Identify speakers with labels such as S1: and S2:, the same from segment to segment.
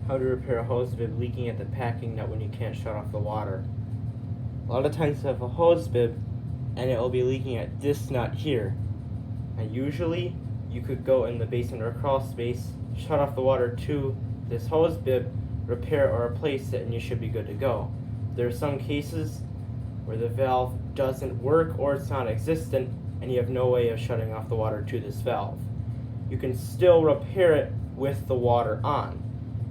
S1: How to repair a hose bib leaking at the packing nut when you can't shut off the water. A lot of times you have a hose bib and it will be leaking at this nut here. And usually you could go in the basement or crawl space, shut off the water to this hose bib, repair or replace it, and you should be good to go. There are some cases where the valve doesn't work or it's non-existent and you have no way of shutting off the water to this valve. You can still repair it with the water on.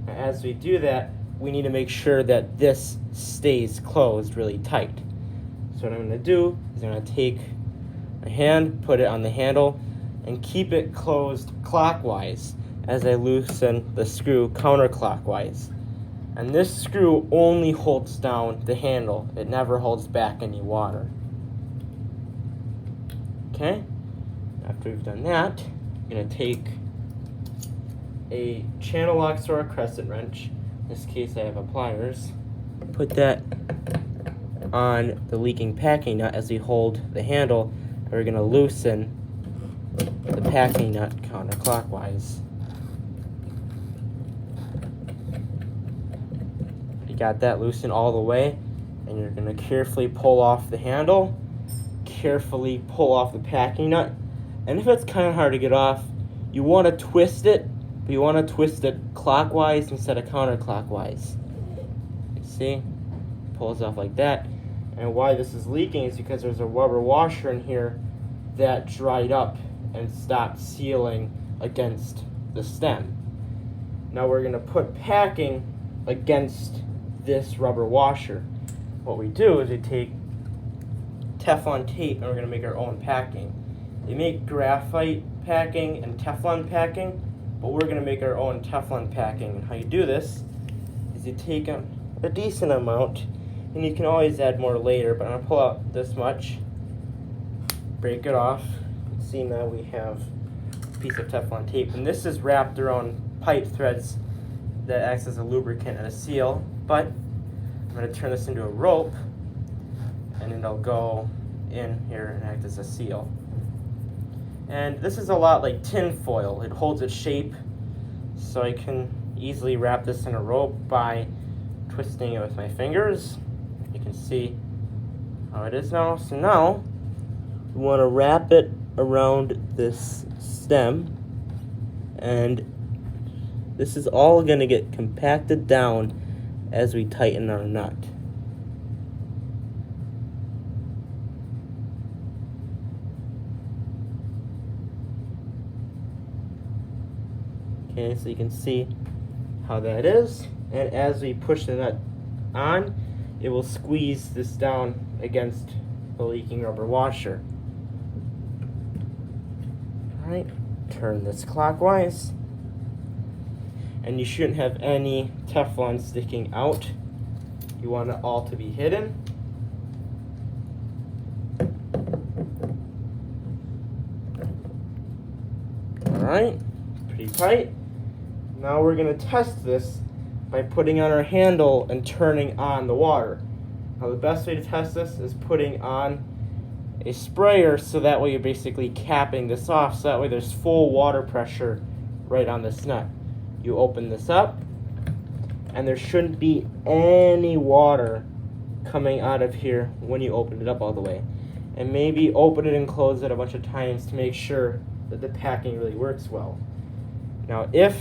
S1: As we do that, we need to make sure that this stays closed really tight. So what I'm going to do is I'm going to take my hand, put it on the handle, and keep it closed clockwise as I loosen the screw counterclockwise. And this screw only holds down the handle. It never holds back any water. Okay? After we've done that, I'm going to take a channel lock or a crescent wrench. In this case I have a pliers. Put that on the leaking packing nut as we hold the handle, and we're going to loosen the packing nut counterclockwise. You got that loosened all the way, and you're going to carefully pull off the handle, carefully pull off the packing nut, and if it's kind of hard to get off, you want to twist it. But you want to twist it clockwise instead of counterclockwise. You see? Pulls off like that. And why this is leaking is because there's a rubber washer in here that dried up and stopped sealing against the stem. Now we're going to put packing against this rubber washer. What we do is we take Teflon tape and we're going to make our own packing. They make graphite packing and Teflon packing, but we're going to make our own Teflon packing. And how you do this is you take a decent amount, and you can always add more later, but I'm going to pull out this much, break it off. You can see now we have a piece of Teflon tape, and this is wrapped around pipe threads that acts as a lubricant and a seal, but I'm going to turn this into a rope, and it'll go in here and act as a seal. And this is a lot like tin foil. It holds its shape, so I can easily wrap this in a rope by twisting it with my fingers. You can see how it is now. So now we want to wrap it around this stem, and this is all going to get compacted down as we tighten our nut. Okay, so you can see how that is, and as we push the nut on, it will squeeze this down against the leaking rubber washer. Alright, turn this clockwise, and you shouldn't have any Teflon sticking out. You want it all to be hidden. Alright, pretty tight. Now we're going to test this by putting on our handle and turning on the water. Now the best way to test this is putting on a sprayer, so that way you're basically capping this off, so that way there's full water pressure right on this nut. You open this up, and there shouldn't be any water coming out of here when you open it up all the way. And maybe open it and close it a bunch of times to make sure that the packing really works well. Now if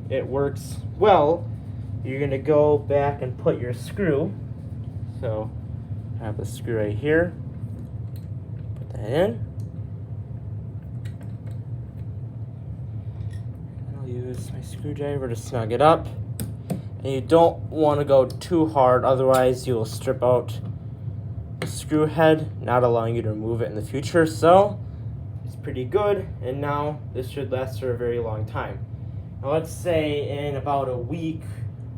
S1: it works well, you're going to go back and put your screw. So I have the screw right here. Put that in. And I'll use my screwdriver to snug it up. And you don't want to go too hard, otherwise you will strip out the screw head, not allowing you to remove it in the future. So it's pretty good, and now this should last for a very long time. Now let's say in about a week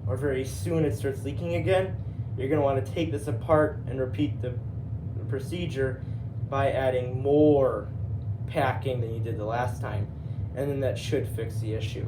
S1: or very soon it starts leaking again. You're going to want to take this apart and repeat the procedure by adding more packing than you did the last time, and then that should fix the issue.